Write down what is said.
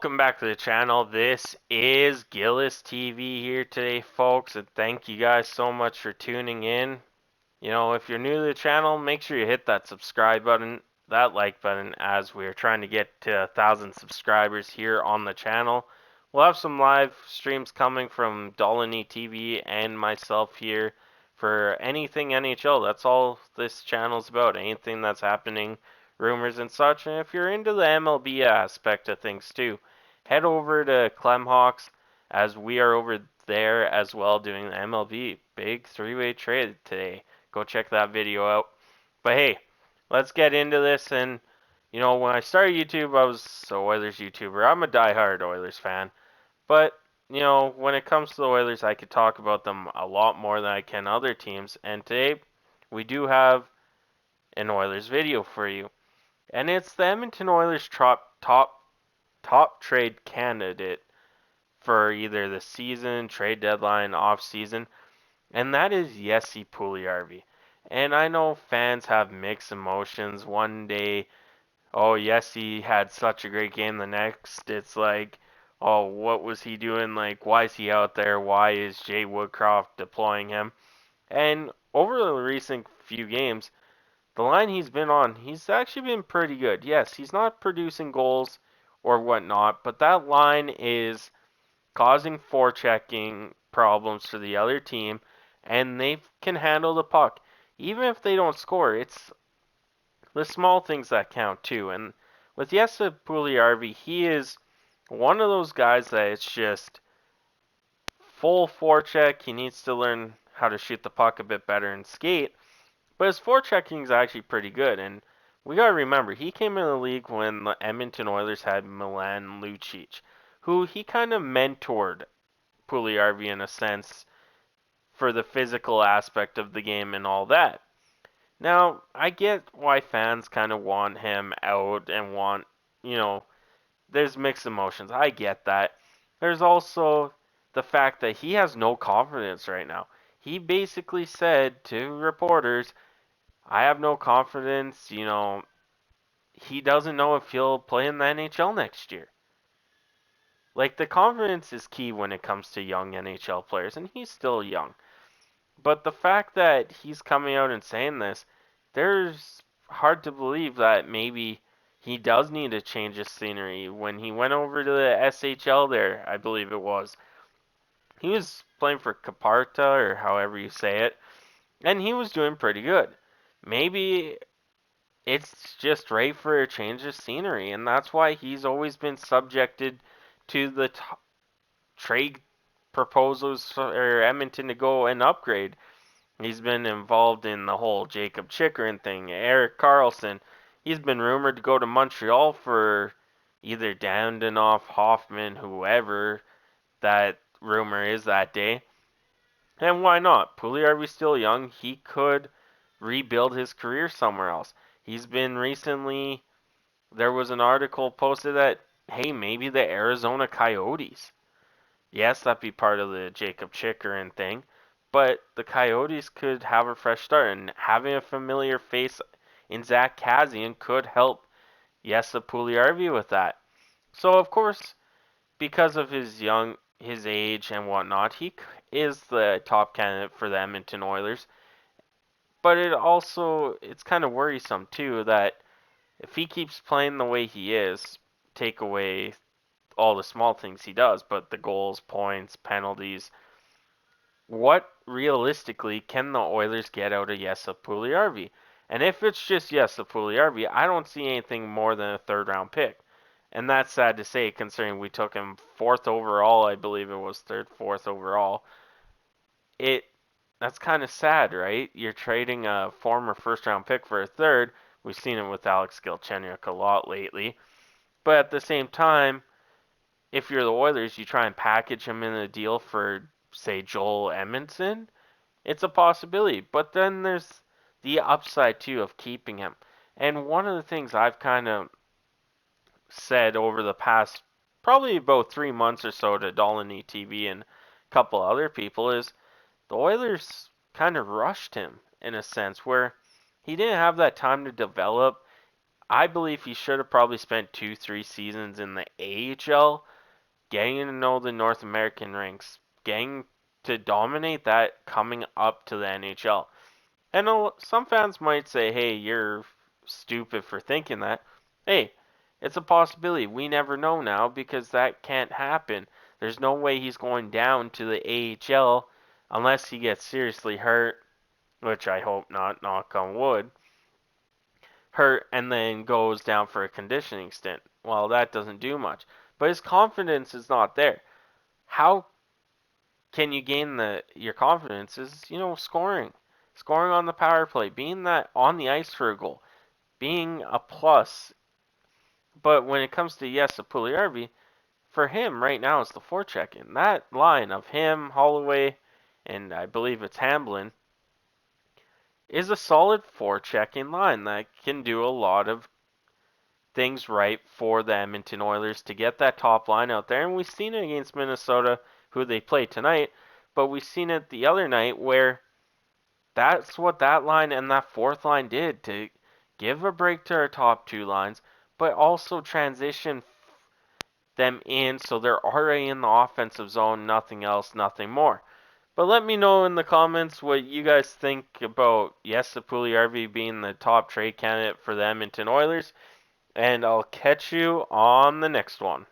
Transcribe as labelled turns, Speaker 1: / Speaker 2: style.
Speaker 1: Welcome back to the channel. This is Gillis TV here today, folks, and thank you guys so much for tuning in. If you're new to the channel, make sure you hit that subscribe button, that like button, as we're trying to get to 1,000 subscribers here on the channel. We'll have some live streams coming from Dolany TV and myself here for anything NHL. That's all this channel's about, anything that's happening, rumors and such. And if you're into the MLB aspect of things too, head over to Clemhawks, as we are over there as well doing the MLB big three-way trade today. Go check that video out. But hey, let's get into this. And when I started YouTube, I was an Oilers YouTuber. I'm a diehard Oilers fan. But when it comes to the Oilers, I could talk about them a lot more than I can other teams. And today, we do have an Oilers video for you, and it's the Edmonton Oilers top trade candidate for either the season, trade deadline, off season, and that is Jesse Puljujarvi. And I know fans have mixed emotions. One day, oh, Jesse had such a great game. The next, it's like, oh, what was he doing? Like, why is he out there? Why is Jay Woodcroft deploying him? And over the recent few games, the line he's been on, he's actually been pretty good. Yes, he's not producing goals or whatnot, but that line is causing forechecking problems for the other team, and they can handle the puck. Even if they don't score, it's the small things that count too. And with Jesse Puljujarvi, he is one of those guys that it's just full forecheck. He needs to learn how to shoot the puck a bit better and skate, but his forechecking is actually pretty good. And we gotta remember, he came in the league when the Edmonton Oilers had Milan Lucic, who he kind of mentored Puljujarvi in a sense for the physical aspect of the game and all that. Now, I get why fans kind of want him out and want, you know, there's mixed emotions. I get that. There's also the fact that he has no confidence right now. He basically said to reporters, I have no confidence, he doesn't know if he'll play in the NHL next year. Like, the confidence is key when it comes to young NHL players, and he's still young. But the fact that he's coming out and saying this, there's hard to believe that maybe he does need to change his scenery. When he went over to the SHL there, I believe it was, he was playing for Caparta, or however you say it, and he was doing pretty good. Maybe it's just right for a change of scenery, and that's why he's always been subjected to the trade proposals for Edmonton to go and upgrade. He's been involved in the whole Jacob Chikrin thing, Erik Karlsson. He's been rumored to go to Montreal for either Dandenhoff, Hoffman, whoever that rumor is that day. And why not? Puljujarvi's still young. He could rebuild his career somewhere else. He's been recently, there was an article posted that, hey, maybe the Arizona Coyotes. Yes, that'd be part of the Jacob Chikrin thing, but the Coyotes could have a fresh start, and having a familiar face in Zach Kassian could help Jesse Puljujarvi with that. So of course, because of his age and whatnot, he is the top candidate for the Edmonton Oilers. But it's kind of worrisome too that if he keeps playing the way he is, take away all the small things he does, but the goals, points, penalties, what realistically can the Oilers get out of Jesse Puljujarvi? And if it's just Jesse Puljujarvi, I don't see anything more than a third round pick. And that's sad to say considering we took him fourth overall, I believe it was fourth overall. It That's kind of sad, right? You're trading a former first round pick for a third. We've seen it with Alex Galchenyuk a lot lately. But at the same time, if you're the Oilers, you try and package him in a deal for, say, Joel Edmondson, it's a possibility. But then there's the upside, too, of keeping him. And one of the things I've kind of said over the past probably about 3 months or so to Dolany TV and a couple other people is the Oilers kind of rushed him in a sense where he didn't have that time to develop. I believe he should have probably spent 2-3 seasons in the AHL, getting to know the North American ranks, getting to dominate that coming up to the NHL. And some fans might say, hey, you're stupid for thinking that. Hey, it's a possibility. We never know now because that can't happen. There's no way he's going down to the AHL unless he gets seriously hurt, which I hope not, knock on wood, hurt and then goes down for a conditioning stint. Well, that doesn't do much. But his confidence is not there. How can you gain your confidence is, scoring. Scoring on the power play, being that on the ice for a goal, being a plus. But when it comes to Jesse Puljujarvi, for him right now it's the forechecking. That line of him, Holloway, and I believe it's Hamblin is a solid forechecking line that can do a lot of things right for the Edmonton Oilers to get that top line out there. And we've seen it against Minnesota, who they play tonight, but we've seen it the other night where that's what that line and that fourth line did to give a break to our top two lines, but also transition them in so they're already in the offensive zone, nothing else, nothing more. But let me know in the comments what you guys think about Jesse Puljujarvi being the top trade candidate for the Edmonton Oilers, and I'll catch you on the next one.